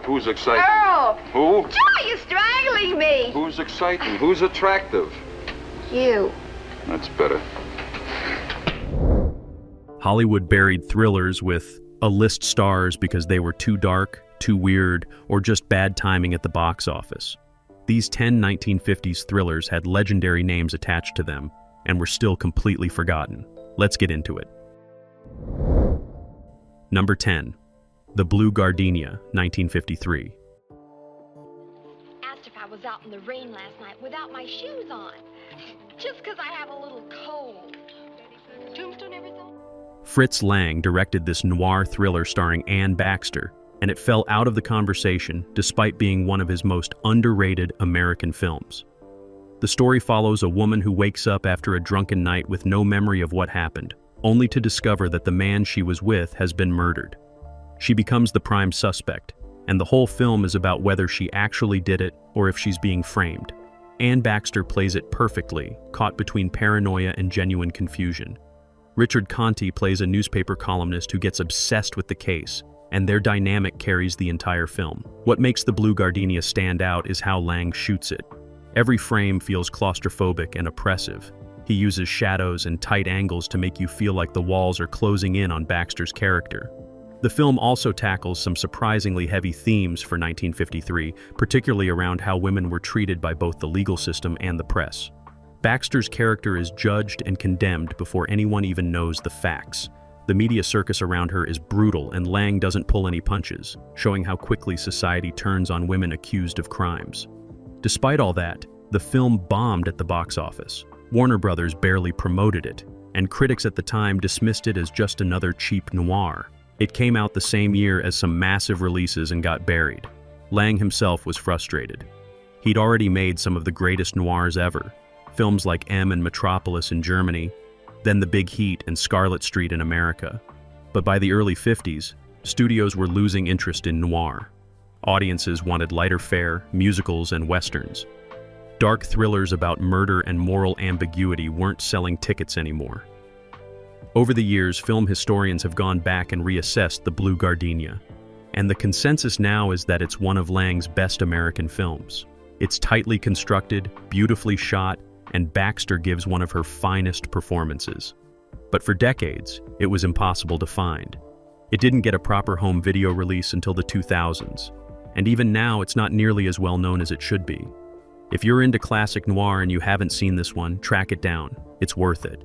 attractive? Who's exciting? Earl! Who? Joe, you're strangling me! Who's exciting? Who's attractive? You. That's better. Hollywood buried thrillers with A-list stars because they were too dark, too weird, or just bad timing at the box office. These 10 1950s thrillers had legendary names attached to them and were still completely forgotten. Let's get into it. Number 10. The Blue Gardenia, 1953. Asked if I was out in the rain last night without my shoes on, just because I have a little cold. Tombstone ever thought? Fritz Lang directed this noir thriller starring Anne Baxter, and it fell out of the conversation despite being one of his most underrated American films. The story follows a woman who wakes up after a drunken night with no memory of what happened, only to discover that the man she was with has been murdered. She becomes the prime suspect, and the whole film is about whether she actually did it or if she's being framed. Anne Baxter plays it perfectly, caught between paranoia and genuine confusion. Richard Conte plays a newspaper columnist who gets obsessed with the case, and their dynamic carries the entire film. What makes The Blue Gardenia stand out is how Lang shoots it. Every frame feels claustrophobic and oppressive. He uses shadows and tight angles to make you feel like the walls are closing in on Baxter's character. The film also tackles some surprisingly heavy themes for 1953, particularly around how women were treated by both the legal system and the press. Baxter's character is judged and condemned before anyone even knows the facts. The media circus around her is brutal, and Lang doesn't pull any punches, showing how quickly society turns on women accused of crimes. Despite all that, the film bombed at the box office. Warner Brothers barely promoted it, and critics at the time dismissed it as just another cheap noir. It came out the same year as some massive releases and got buried. Lang himself was frustrated. He'd already made some of the greatest noirs ever, films like M and Metropolis in Germany, then The Big Heat and Scarlet Street in America. But by the early 50s, studios were losing interest in noir. Audiences wanted lighter fare, musicals, and westerns. Dark thrillers about murder and moral ambiguity weren't selling tickets anymore. Over the years, film historians have gone back and reassessed The Blue Gardenia, and the consensus now is that it's one of Lang's best American films. It's tightly constructed, beautifully shot, and Baxter gives one of her finest performances. But for decades, it was impossible to find. It didn't get a proper home video release until the 2000s, and even now it's not nearly as well known as it should be. If you're into classic noir and you haven't seen this one, track it down. It's worth it.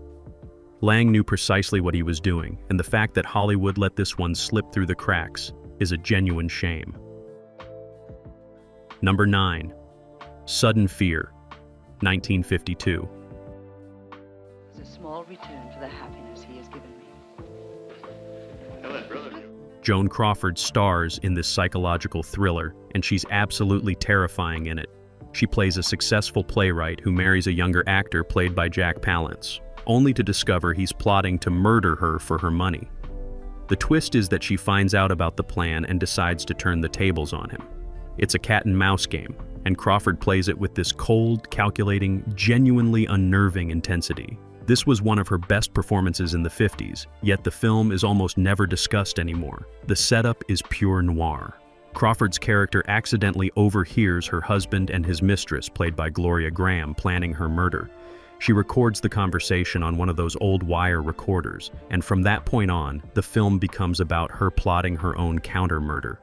Lang knew precisely what he was doing, and the fact that Hollywood let this one slip through the cracks is a genuine shame. Number 9. Sudden Fear, 1952. It's a small return for the happiness he has given me. Joan Crawford stars in this psychological thriller, and she's absolutely terrifying in it. She plays a successful playwright who marries a younger actor played by Jack Palance, only to discover he's plotting to murder her for her money. The twist is that she finds out about the plan and decides to turn the tables on him. It's a cat and mouse game, and Crawford plays it with this cold, calculating, genuinely unnerving intensity. This was one of her best performances in the 50s, yet the film is almost never discussed anymore. The setup is pure noir. Crawford's character accidentally overhears her husband and his mistress, played by Gloria Graham, planning her murder. She records the conversation on one of those old wire recorders, and from that point on, the film becomes about her plotting her own counter-murder.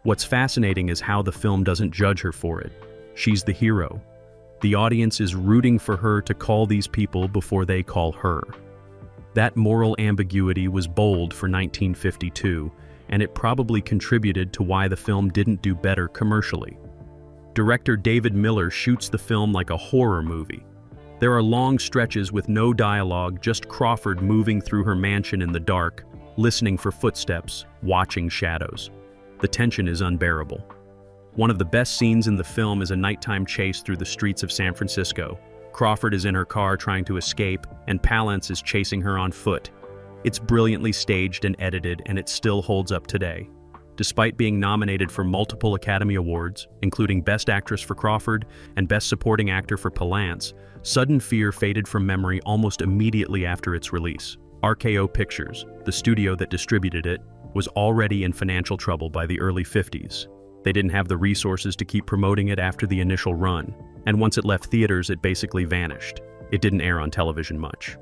What's fascinating is how the film doesn't judge her for it. She's the hero. The audience is rooting for her to call these people before they call her. That moral ambiguity was bold for 1952, and it probably contributed to why the film didn't do better commercially. Director David Miller shoots the film like a horror movie. There are long stretches with no dialogue, just Crawford moving through her mansion in the dark, listening for footsteps, watching shadows. The tension is unbearable. One of the best scenes in the film is a nighttime chase through the streets of San Francisco. Crawford is in her car trying to escape, and Palance is chasing her on foot. It's brilliantly staged and edited, and it still holds up today. Despite being nominated for multiple Academy Awards, including Best Actress for Crawford and Best Supporting Actor for Palance, Sudden Fear faded from memory almost immediately after its release. RKO Pictures, the studio that distributed it, was already in financial trouble by the early 50s. They didn't have the resources to keep promoting it after the initial run, and once it left theaters, it basically vanished. It didn't air on television much.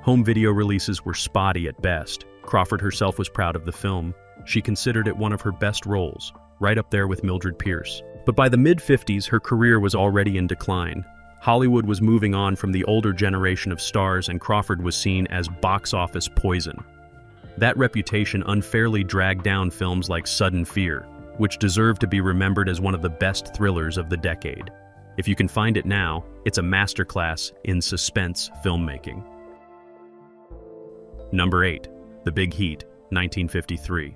Home video releases were spotty at best. Crawford herself was proud of the film. She considered it one of her best roles, right up there with Mildred Pierce. But by the mid-50s, her career was already in decline. Hollywood was moving on from the older generation of stars, and Crawford was seen as box office poison. That reputation unfairly dragged down films like Sudden Fear, which deserved to be remembered as one of the best thrillers of the decade. If you can find it now, it's a masterclass in suspense filmmaking. Number 8. The Big Heat, 1953.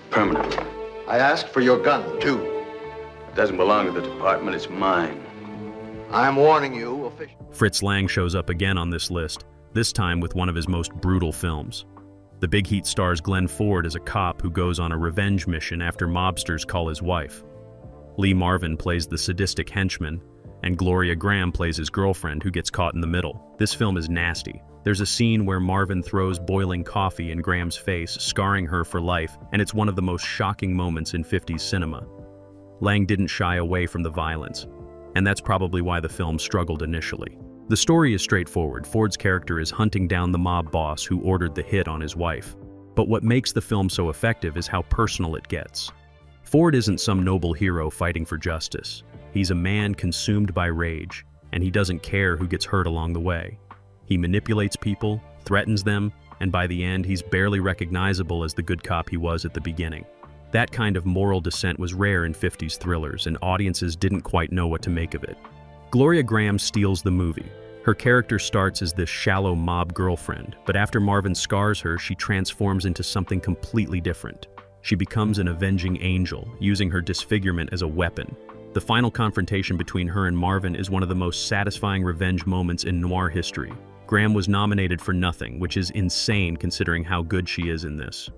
Permanent. I asked for your gun, too. It doesn't belong to the department, it's mine. I'm warning you officially. Fritz Lang shows up again on this list, this time with one of his most brutal films. The Big Heat stars Glenn Ford as a cop who goes on a revenge mission after mobsters call his wife. Lee Marvin plays the sadistic henchman, and Gloria Graham plays his girlfriend who gets caught in the middle. This film is nasty. There's a scene where Marvin throws boiling coffee in Graham's face, scarring her for life, and it's one of the most shocking moments in 50s cinema. Lang didn't shy away from the violence, and that's probably why the film struggled initially. The story is straightforward. Ford's character is hunting down the mob boss who ordered the hit on his wife. But what makes the film so effective is how personal it gets. Ford isn't some noble hero fighting for justice. He's a man consumed by rage, and he doesn't care who gets hurt along the way. He manipulates people, threatens them, and by the end, he's barely recognizable as the good cop he was at the beginning. That kind of moral descent was rare in 50s thrillers, and audiences didn't quite know what to make of it. Gloria Graham steals the movie. Her character starts as this shallow mob girlfriend, but after Marvin scars her, she transforms into something completely different. She becomes an avenging angel, using her disfigurement as a weapon. The final confrontation between her and Marvin is one of the most satisfying revenge moments in noir history. Graham was nominated for nothing, which is insane considering how good she is in this.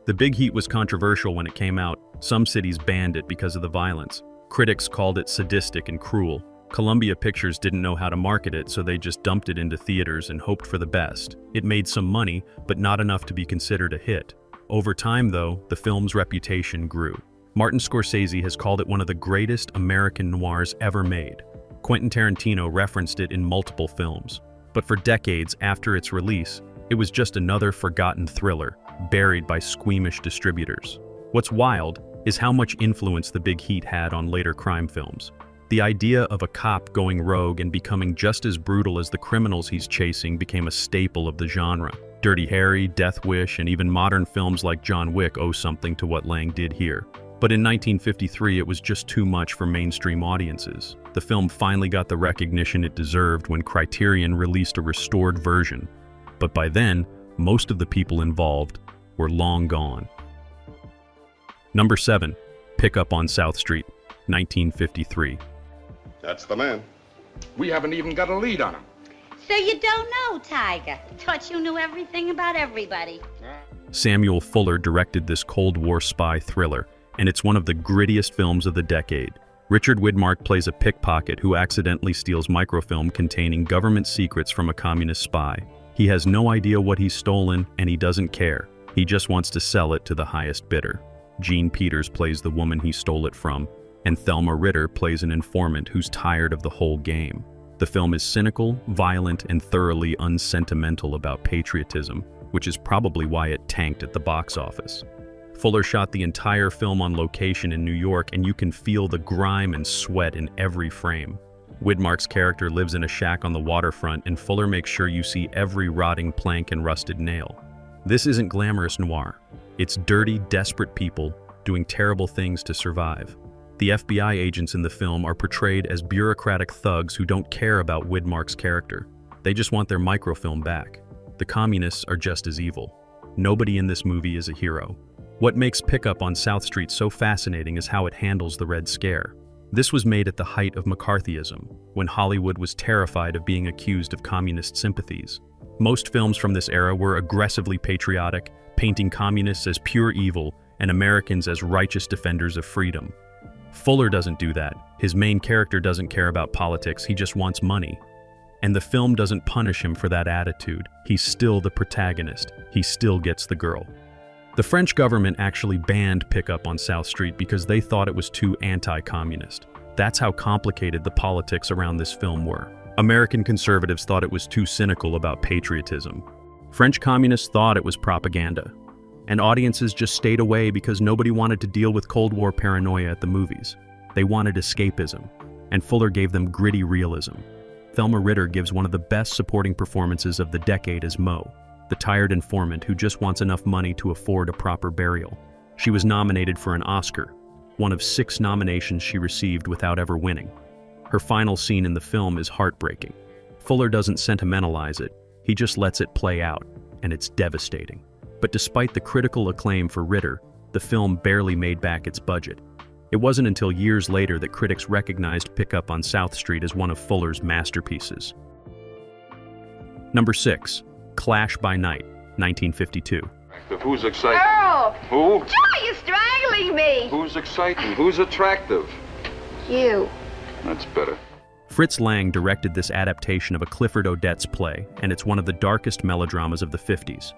The Big Heat was controversial when it came out. Some cities banned it because of the violence. Critics called it sadistic and cruel. Columbia Pictures didn't know how to market it, so they just dumped it into theaters and hoped for the best. It made some money, but not enough to be considered a hit. Over time, though, the film's reputation grew. Martin Scorsese has called it one of the greatest American noirs ever made. Quentin Tarantino referenced it in multiple films. But for decades after its release, it was just another forgotten thriller, buried by squeamish distributors. What's wild is how much influence The Big Heat had on later crime films. The idea of a cop going rogue and becoming just as brutal as the criminals he's chasing became a staple of the genre. Dirty Harry, Death Wish, and even modern films like John Wick owe something to what Lang did here. But in 1953, it was just too much for mainstream audiences. The film finally got the recognition it deserved when Criterion released a restored version. But by then, most of the people involved were long gone. Number 7. Pickup on South Street, 1953. That's the man. We haven't even got a lead on him. So you don't know, Tiger. Thought you knew everything about everybody. Samuel Fuller directed this Cold War spy thriller, and it's one of the grittiest films of the decade. Richard Widmark plays a pickpocket who accidentally steals microfilm containing government secrets from a communist spy. He has no idea what he's stolen, and he doesn't care. He just wants to sell it to the highest bidder. Jean Peters plays the woman he stole it from, and Thelma Ritter plays an informant who's tired of the whole game. The film is cynical, violent, and thoroughly unsentimental about patriotism, which is probably why it tanked at the box office. Fuller shot the entire film on location in New York, and you can feel the grime and sweat in every frame. Widmark's character lives in a shack on the waterfront, and Fuller makes sure you see every rotting plank and rusted nail. This isn't glamorous noir. It's dirty, desperate people doing terrible things to survive. The FBI agents in the film are portrayed as bureaucratic thugs who don't care about Widmark's character. They just want their microfilm back. The communists are just as evil. Nobody in this movie is a hero. What makes Pickup on South Street so fascinating is how it handles the Red Scare. This was made at the height of McCarthyism, when Hollywood was terrified of being accused of communist sympathies. Most films from this era were aggressively patriotic, painting communists as pure evil and Americans as righteous defenders of freedom. Fuller doesn't do that. His main character doesn't care about politics, he just wants money. And the film doesn't punish him for that attitude. He's still the protagonist. He still gets the girl. The French government actually banned pickup on South Street because they thought it was too anti-communist. That's how complicated the politics around this film were. American conservatives thought it was too cynical about patriotism. French communists thought it was propaganda. And audiences just stayed away because nobody wanted to deal with Cold War paranoia at the movies. They wanted escapism, and Fuller gave them gritty realism. Thelma Ritter gives one of the best supporting performances of the decade as Mo, the tired informant who just wants enough money to afford a proper burial. She was nominated for an Oscar, one of 6 nominations she received without ever winning. Her final scene in the film is heartbreaking. Fuller doesn't sentimentalize it, he just lets it play out, and it's devastating. But despite the critical acclaim for Ritter, the film barely made back its budget. It wasn't until years later that critics recognized Pickup on South Street as one of Fuller's masterpieces. Number 6. Clash by Night, 1952. Who's exciting? Earl! Who? Joe, you're strangling me! Who's exciting? Who's attractive? You. That's better. Fritz Lang directed this adaptation of a Clifford Odets play, and it's one of the darkest melodramas of the 50s.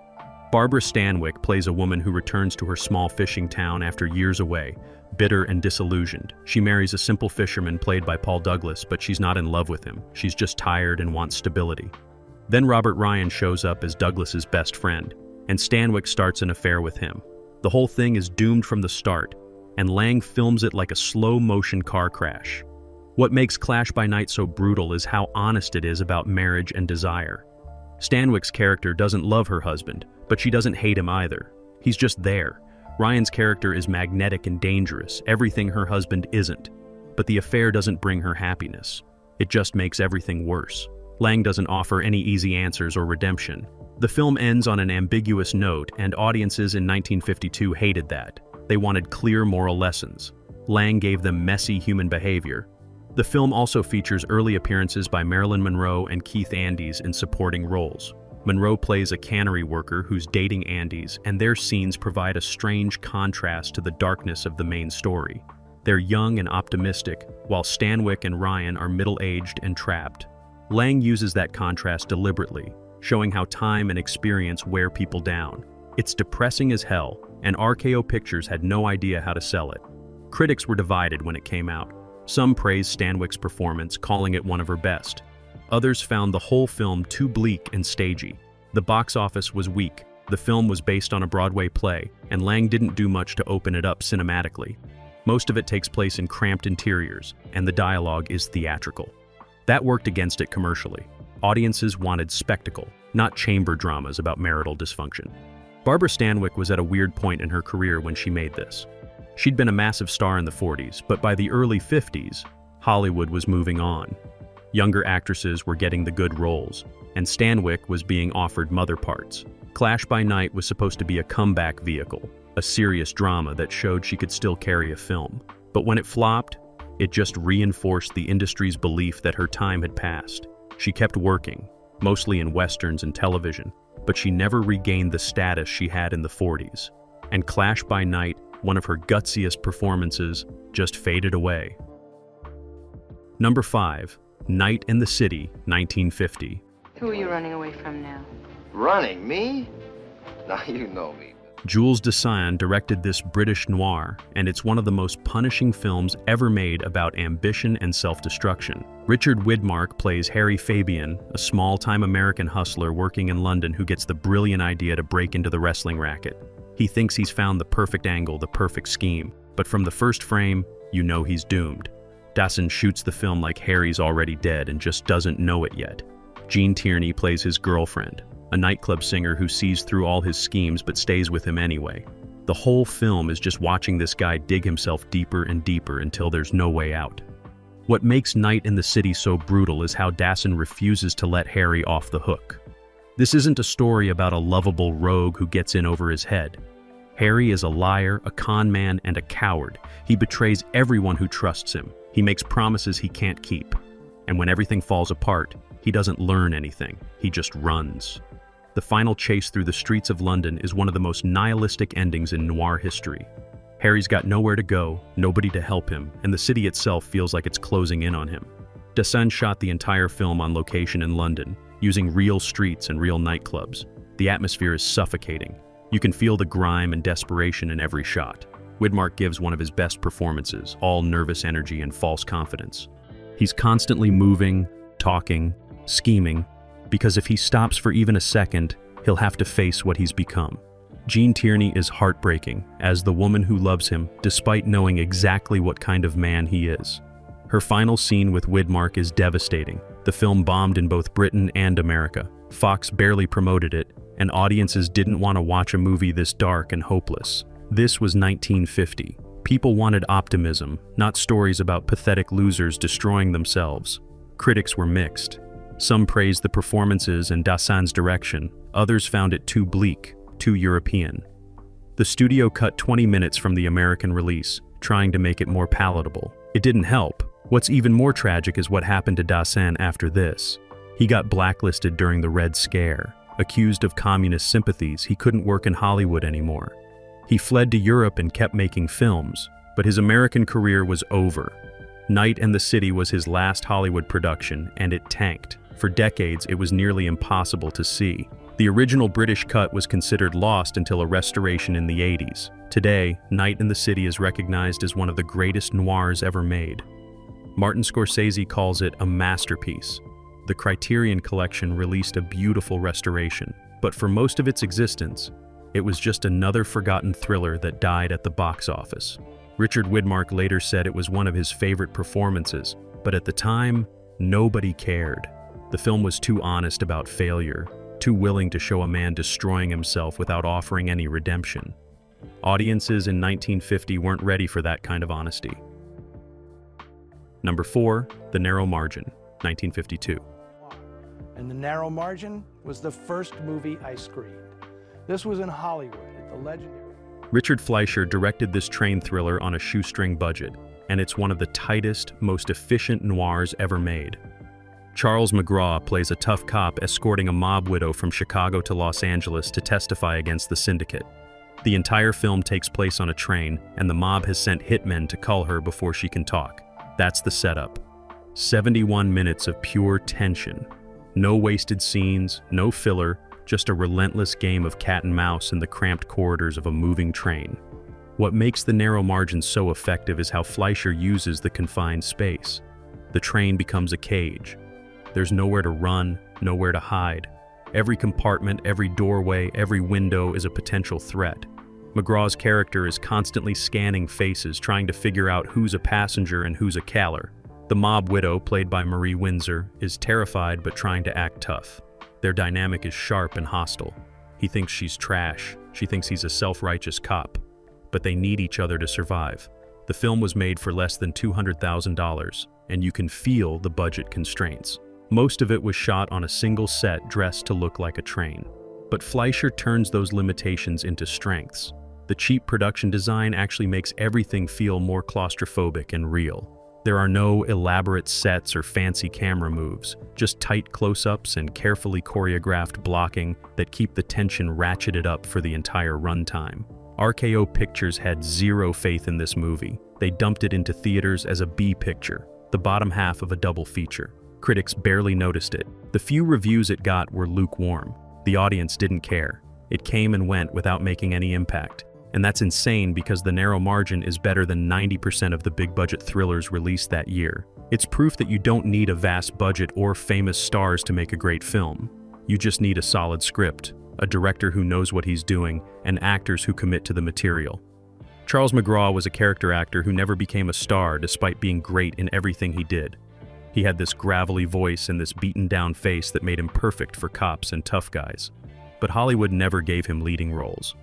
Barbara Stanwyck plays a woman who returns to her small fishing town after years away, bitter and disillusioned. She marries a simple fisherman played by Paul Douglas, but she's not in love with him. She's just tired and wants stability. Then Robert Ryan shows up as Douglas's best friend, and Stanwyck starts an affair with him. The whole thing is doomed from the start, and Lang films it like a slow-motion car crash. What makes Clash by Night so brutal is how honest it is about marriage and desire. Stanwyck's character doesn't love her husband, but she doesn't hate him either. He's just there. Ryan's character is magnetic and dangerous, everything her husband isn't. But the affair doesn't bring her happiness. It just makes everything worse. Lang doesn't offer any easy answers or redemption. The film ends on an ambiguous note, and audiences in 1952 hated that. They wanted clear moral lessons. Lang gave them messy human behavior. The film also features early appearances by Marilyn Monroe and Keith Andes in supporting roles. Monroe plays a cannery worker who's dating Andes, and their scenes provide a strange contrast to the darkness of the main story. They're young and optimistic, while Stanwyck and Ryan are middle-aged and trapped. Lang uses that contrast deliberately, showing how time and experience wear people down. It's depressing as hell, and RKO Pictures had no idea how to sell it. Critics were divided when it came out. Some praised Stanwyck's performance, calling it one of her best. Others found the whole film too bleak and stagey. The box office was weak. The film was based on a Broadway play, and Lang didn't do much to open it up cinematically. Most of it takes place in cramped interiors, and the dialogue is theatrical. That worked against it commercially. Audiences wanted spectacle, not chamber dramas about marital dysfunction. Barbara Stanwyck was at a weird point in her career when she made this. She'd been a massive star in the 40s, but by the early 50s, Hollywood was moving on. Younger actresses were getting the good roles, and Stanwyck was being offered mother parts. Clash by Night was supposed to be a comeback vehicle, a serious drama that showed she could still carry a film. But when it flopped, it just reinforced the industry's belief that her time had passed. She kept working, mostly in westerns and television, but she never regained the status she had in the 40s. And Clash by Night, one of her gutsiest performances, just faded away. Number 5. Night in the City, 1950. Who are you running away from now? Running? Me? Now you know me. Jules Dassin directed this British noir, and it's one of the most punishing films ever made about ambition and self-destruction. Richard Widmark plays Harry Fabian, a small-time American hustler working in London who gets the brilliant idea to break into the wrestling racket. He thinks he's found the perfect angle, the perfect scheme, but from the first frame, you know he's doomed. Dassin shoots the film like Harry's already dead and just doesn't know it yet. Jean Tierney plays his girlfriend, a nightclub singer who sees through all his schemes but stays with him anyway. The whole film is just watching this guy dig himself deeper and deeper until there's no way out. What makes Night in the City so brutal is how Dassin refuses to let Harry off the hook. This isn't a story about a lovable rogue who gets in over his head. Harry is a liar, a con man, and a coward. He betrays everyone who trusts him. He makes promises he can't keep. And when everything falls apart, he doesn't learn anything. He just runs. The final chase through the streets of London is one of the most nihilistic endings in noir history. Harry's got nowhere to go, nobody to help him, and the city itself feels like it's closing in on him. Dassin shot the entire film on location in London, using real streets and real nightclubs. The atmosphere is suffocating. You can feel the grime and desperation in every shot. Widmark gives one of his best performances, all nervous energy and false confidence. He's constantly moving, talking, scheming, because if he stops for even a second, he'll have to face what he's become. Jean Tierney is heartbreaking as the woman who loves him, despite knowing exactly what kind of man he is. Her final scene with Widmark is devastating. The film bombed in both Britain and America. Fox barely promoted it, and audiences didn't want to watch a movie this dark and hopeless. This was 1950. People wanted optimism, not stories about pathetic losers destroying themselves. Critics were mixed. Some praised the performances and Dassin's direction. Others found it too bleak, too European. The studio cut 20 minutes from the American release, trying to make it more palatable. It didn't help. What's even more tragic is what happened to Dassin after this. He got blacklisted during the Red Scare. Accused of communist sympathies, he couldn't work in Hollywood anymore. He fled to Europe and kept making films, but his American career was over. Night and the City was his last Hollywood production, and it tanked. For decades, it was nearly impossible to see. The original British cut was considered lost until a restoration in the 80s. Today, Night in the City is recognized as one of the greatest noirs ever made. Martin Scorsese calls it a masterpiece. The Criterion Collection released a beautiful restoration, but for most of its existence, it was just another forgotten thriller that died at the box office. Richard Widmark later said it was one of his favorite performances, but at the time, nobody cared. The film was too honest about failure, too willing to show a man destroying himself without offering any redemption. Audiences in 1950 weren't ready for that kind of honesty. Number 4, The Narrow Margin, 1952. And The Narrow Margin was the first movie I screened. This was in Hollywood at the legendary... Richard Fleischer directed this train thriller on a shoestring budget, and it's one of the tightest, most efficient noirs ever made. Charles McGraw plays a tough cop escorting a mob widow from Chicago to Los Angeles to testify against the syndicate. The entire film takes place on a train, and the mob has sent hitmen to cull her before she can talk. That's the setup. 71 minutes of pure tension. No wasted scenes, no filler, just a relentless game of cat and mouse in the cramped corridors of a moving train. What makes The Narrow Margin so effective is how Fleischer uses the confined space. The train becomes a cage. There's nowhere to run, nowhere to hide. Every compartment, every doorway, every window is a potential threat. McGraw's character is constantly scanning faces, trying to figure out who's a passenger and who's a caller. The mob widow, played by Marie Windsor, is terrified but trying to act tough. Their dynamic is sharp and hostile. He thinks she's trash. She thinks he's a self-righteous cop. But they need each other to survive. The film was made for less than $200,000, and you can feel the budget constraints. Most of it was shot on a single set dressed to look like a train. But Fleischer turns those limitations into strengths. The cheap production design actually makes everything feel more claustrophobic and real. There are no elaborate sets or fancy camera moves, just tight close-ups and carefully choreographed blocking that keep the tension ratcheted up for the entire runtime. RKO Pictures had zero faith in this movie. They dumped it into theaters as a B picture, the bottom half of a double feature. Critics barely noticed it. The few reviews it got were lukewarm. The audience didn't care. It came and went without making any impact. And that's insane because The Narrow Margin is better than 90% of the big-budget thrillers released that year. It's proof that you don't need a vast budget or famous stars to make a great film. You just need a solid script, a director who knows what he's doing, and actors who commit to the material. Charles McGraw was a character actor who never became a star despite being great in everything he did. He had this gravelly voice and this beaten-down face that made him perfect for cops and tough guys. But Hollywood never gave him leading roles.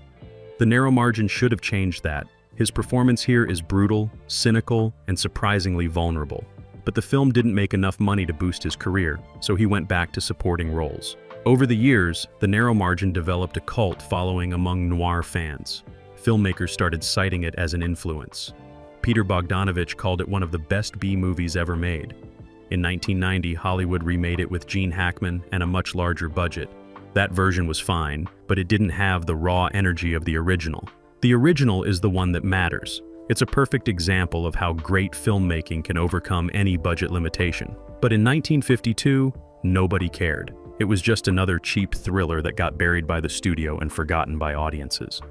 The Narrow Margin should have changed that. His performance here is brutal, cynical, and surprisingly vulnerable. But the film didn't make enough money to boost his career, so he went back to supporting roles. Over the years, The Narrow Margin developed a cult following among noir fans. Filmmakers started citing it as an influence. Peter Bogdanovich called it one of the best B movies ever made. In 1990, Hollywood remade it with Gene Hackman and a much larger budget. That version was fine, but it didn't have the raw energy of the original. The original is the one that matters. It's a perfect example of how great filmmaking can overcome any budget limitation. But in 1952, nobody cared. It was just another cheap thriller that got buried by the studio and forgotten by audiences.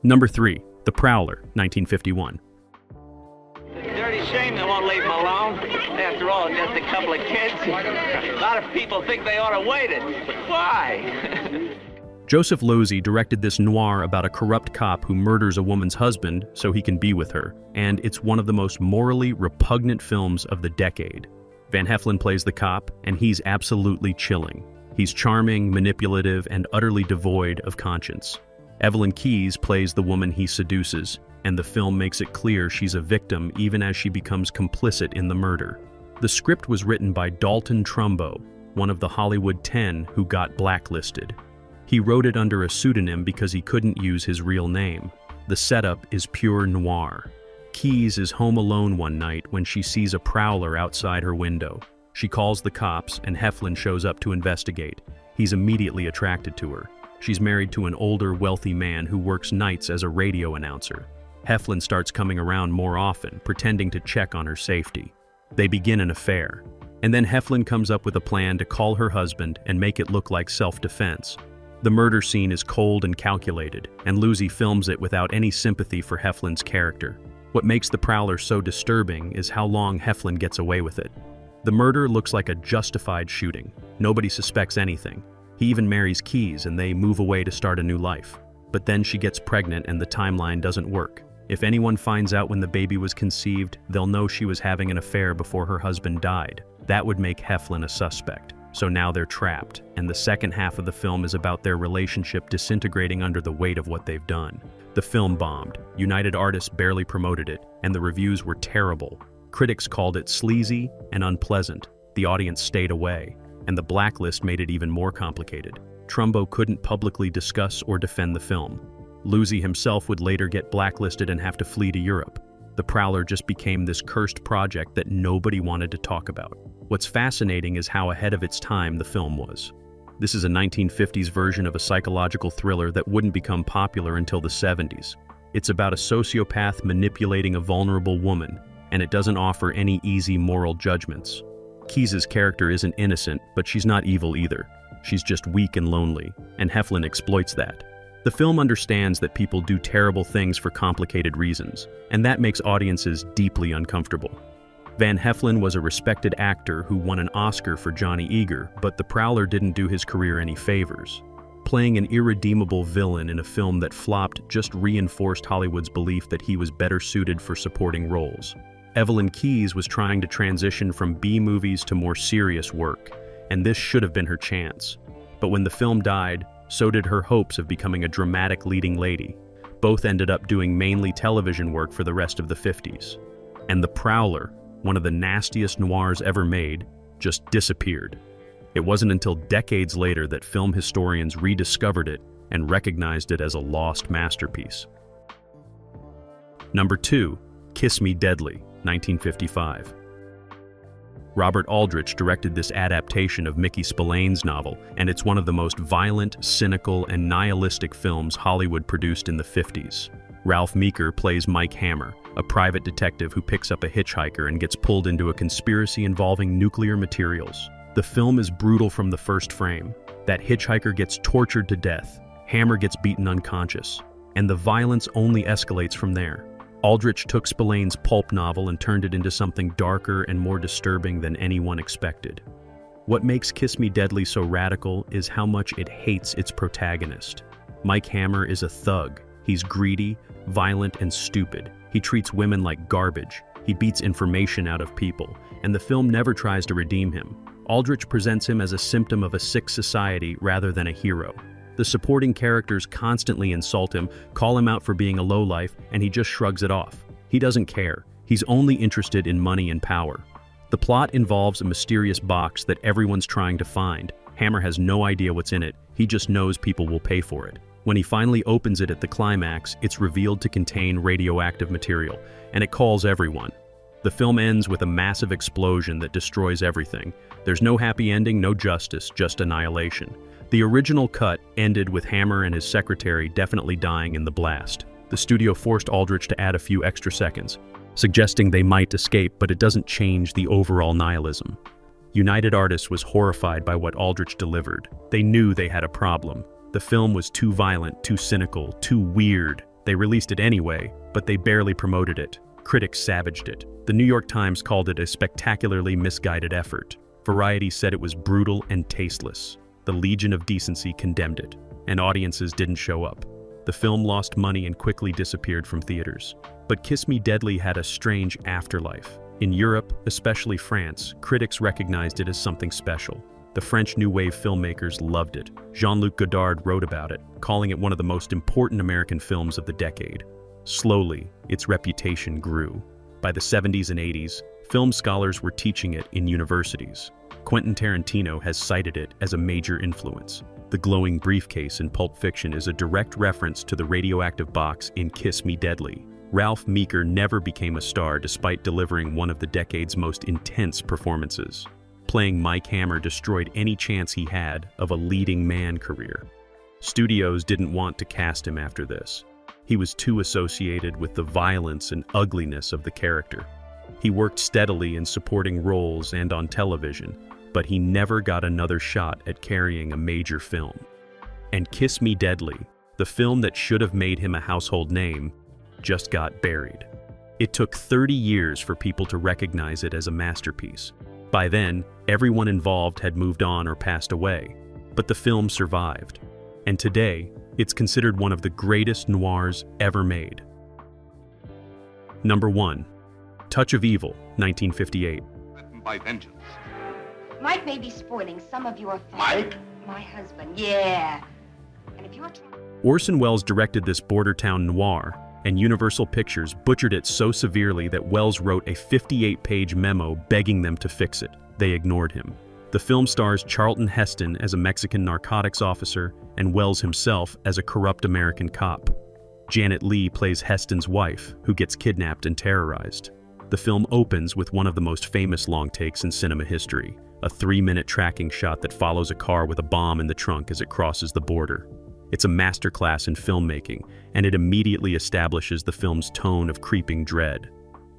Number 3, The Prowler, 1951. Dirty shame they won't leave him alone. After all, just a couple of kids. A lot of people think they ought to wait it. Why? Joseph Losey directed this noir about a corrupt cop who murders a woman's husband so he can be with her, and it's one of the most morally repugnant films of the decade. Van Heflin plays the cop, and he's absolutely chilling. He's charming, manipulative, and utterly devoid of conscience. Evelyn Keyes plays the woman he seduces, and the film makes it clear she's a victim even as she becomes complicit in the murder. The script was written by Dalton Trumbo, one of the Hollywood 10 who got blacklisted. He wrote it under a pseudonym because he couldn't use his real name. The setup is pure noir. Keyes is home alone one night when she sees a prowler outside her window. She calls the cops, and Heflin shows up to investigate. He's immediately attracted to her. She's married to an older, wealthy man who works nights as a radio announcer. Heflin starts coming around more often, pretending to check on her safety. They begin an affair. And then Heflin comes up with a plan to call her husband and make it look like self-defense. The murder scene is cold and calculated, and Losey films it without any sympathy for Heflin's character. What makes The Prowler so disturbing is how long Heflin gets away with it. The murder looks like a justified shooting. Nobody suspects anything. He even marries Keyes and they move away to start a new life. But then she gets pregnant and the timeline doesn't work. If anyone finds out when the baby was conceived, they'll know she was having an affair before her husband died. That would make Heflin a suspect. So now they're trapped, and the second half of the film is about their relationship disintegrating under the weight of what they've done. The film bombed. United Artists barely promoted it, and the reviews were terrible. Critics called it sleazy and unpleasant. The audience stayed away, and the blacklist made it even more complicated. Trumbo couldn't publicly discuss or defend the film. Losey himself would later get blacklisted and have to flee to Europe. The Prowler just became this cursed project that nobody wanted to talk about. What's fascinating is how ahead of its time the film was. This is a 1950s version of a psychological thriller that wouldn't become popular until the 70s. It's about a sociopath manipulating a vulnerable woman, and it doesn't offer any easy moral judgments. Keyes' character isn't innocent, but she's not evil either. She's just weak and lonely, and Heflin exploits that. The film understands that people do terrible things for complicated reasons, and that makes audiences deeply uncomfortable. Van Heflin was a respected actor who won an Oscar for Johnny Eager, but The Prowler didn't do his career any favors. Playing an irredeemable villain in a film that flopped just reinforced Hollywood's belief that he was better suited for supporting roles. Evelyn Keyes was trying to transition from B-movies to more serious work, and this should have been her chance. But when the film died, so did her hopes of becoming a dramatic leading lady. Both ended up doing mainly television work for the rest of the 50s. And The Prowler, one of the nastiest noirs ever made, just disappeared. It wasn't until decades later that film historians rediscovered it and recognized it as a lost masterpiece. Number 2, Kiss Me Deadly, 1955. Robert Aldrich directed this adaptation of Mickey Spillane's novel, and it's one of the most violent, cynical, and nihilistic films Hollywood produced in the 50s. Ralph Meeker plays Mike Hammer, a private detective who picks up a hitchhiker and gets pulled into a conspiracy involving nuclear materials. The film is brutal from the first frame. That hitchhiker gets tortured to death, Hammer gets beaten unconscious, and the violence only escalates from there. Aldrich took Spillane's pulp novel and turned it into something darker and more disturbing than anyone expected. What makes Kiss Me Deadly so radical is how much it hates its protagonist. Mike Hammer is a thug. He's greedy, violent, and stupid. He treats women like garbage. He beats information out of people, and the film never tries to redeem him. Aldrich presents him as a symptom of a sick society rather than a hero. The supporting characters constantly insult him, call him out for being a lowlife, and he just shrugs it off. He doesn't care. He's only interested in money and power. The plot involves a mysterious box that everyone's trying to find. Hammer has no idea what's in it. He just knows people will pay for it. When he finally opens it at the climax, it's revealed to contain radioactive material, and it calls everyone. The film ends with a massive explosion that destroys everything. There's no happy ending, no justice, just annihilation. The original cut ended with Hammer and his secretary definitely dying in the blast. The studio forced Aldrich to add a few extra seconds, suggesting they might escape, but it doesn't change the overall nihilism. United Artists was horrified by what Aldrich delivered. They knew they had a problem. The film was too violent, too cynical, too weird. They released it anyway, but they barely promoted it. Critics savaged it. The New York Times called it a spectacularly misguided effort. Variety said it was brutal and tasteless. The Legion of Decency condemned it, and audiences didn't show up. The film lost money and quickly disappeared from theaters. But Kiss Me Deadly had a strange afterlife. In Europe, especially France, critics recognized it as something special. The French New Wave filmmakers loved it. Jean-Luc Godard wrote about it, calling it one of the most important American films of the decade. Slowly, its reputation grew. By the 70s and 80s, film scholars were teaching it in universities. Quentin Tarantino has cited it as a major influence. The glowing briefcase in Pulp Fiction is a direct reference to the radioactive box in Kiss Me Deadly. Ralph Meeker never became a star despite delivering one of the decade's most intense performances. Playing Mike Hammer destroyed any chance he had of a leading man career. Studios didn't want to cast him after this. He was too associated with the violence and ugliness of the character. He worked steadily in supporting roles and on television, but he never got another shot at carrying a major film. And Kiss Me Deadly, the film that should have made him a household name, just got buried. It took 30 years for people to recognize it as a masterpiece. By then, everyone involved had moved on or passed away, but the film survived. And today, it's considered one of the greatest noirs ever made. Number 1. Touch of Evil, 1958. By vengeance. Mike may be spoiling some of your fun. Mike? My husband, yeah. And if you're Orson Welles directed this border town noir, and Universal Pictures butchered it so severely that Welles wrote a 58-page memo begging them to fix it. They ignored him. The film stars Charlton Heston as a Mexican narcotics officer and Welles himself as a corrupt American cop. Janet Leigh plays Heston's wife, who gets kidnapped and terrorized. The film opens with one of the most famous long takes in cinema history, a 3-minute tracking shot that follows a car with a bomb in the trunk as it crosses the border. It's a masterclass in filmmaking, and it immediately establishes the film's tone of creeping dread.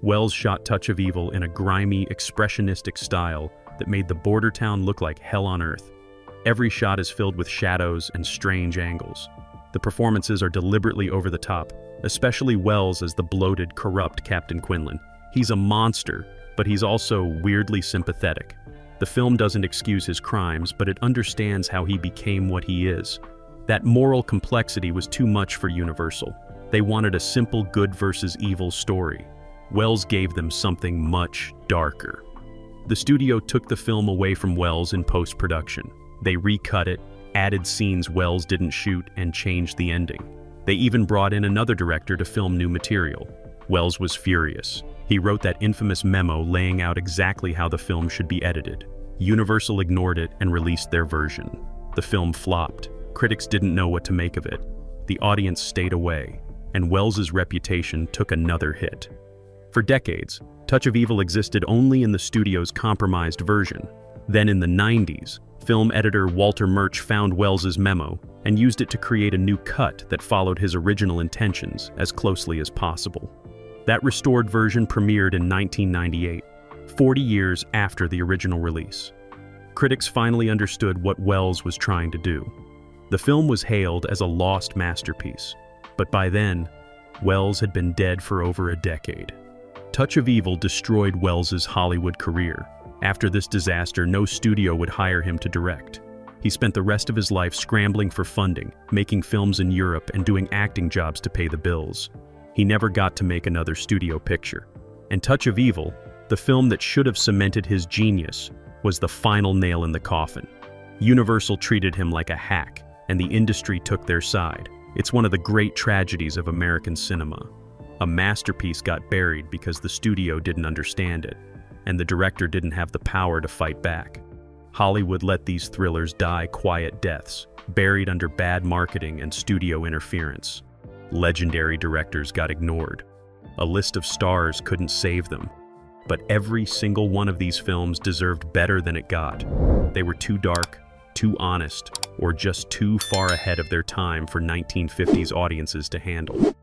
Welles shot Touch of Evil in a grimy, expressionistic style that made the border town look like hell on earth. Every shot is filled with shadows and strange angles. The performances are deliberately over the top, especially Welles as the bloated, corrupt Captain Quinlan. He's a monster, but he's also weirdly sympathetic. The film doesn't excuse his crimes, but it understands how he became what he is. That moral complexity was too much for Universal. They wanted a simple good versus evil story. Welles gave them something much darker. The studio took the film away from Welles in post-production. They recut it, added scenes Welles didn't shoot, and changed the ending. They even brought in another director to film new material. Welles was furious. He wrote that infamous memo laying out exactly how the film should be edited. Universal ignored it and released their version. The film flopped. Critics didn't know what to make of it. The audience stayed away, and Welles's reputation took another hit. For decades, Touch of Evil existed only in the studio's compromised version. Then in the 90s, film editor Walter Murch found Welles's memo and used it to create a new cut that followed his original intentions as closely as possible. That restored version premiered in 1998, 40 years after the original release. Critics finally understood what Welles was trying to do. The film was hailed as a lost masterpiece, but by then, Welles had been dead for over a decade. Touch of Evil destroyed Welles's Hollywood career. After this disaster, no studio would hire him to direct. He spent the rest of his life scrambling for funding, making films in Europe and doing acting jobs to pay the bills. He never got to make another studio picture. And Touch of Evil, the film that should have cemented his genius, was the final nail in the coffin. Universal treated him like a hack, and the industry took their side. It's one of the great tragedies of American cinema. A masterpiece got buried because the studio didn't understand it, and the director didn't have the power to fight back. Hollywood let these thrillers die quiet deaths, buried under bad marketing and studio interference. Legendary directors got ignored. A list of stars couldn't save them. But every single one of these films deserved better than it got. They were too dark, too honest, or just too far ahead of their time for 1950s audiences to handle.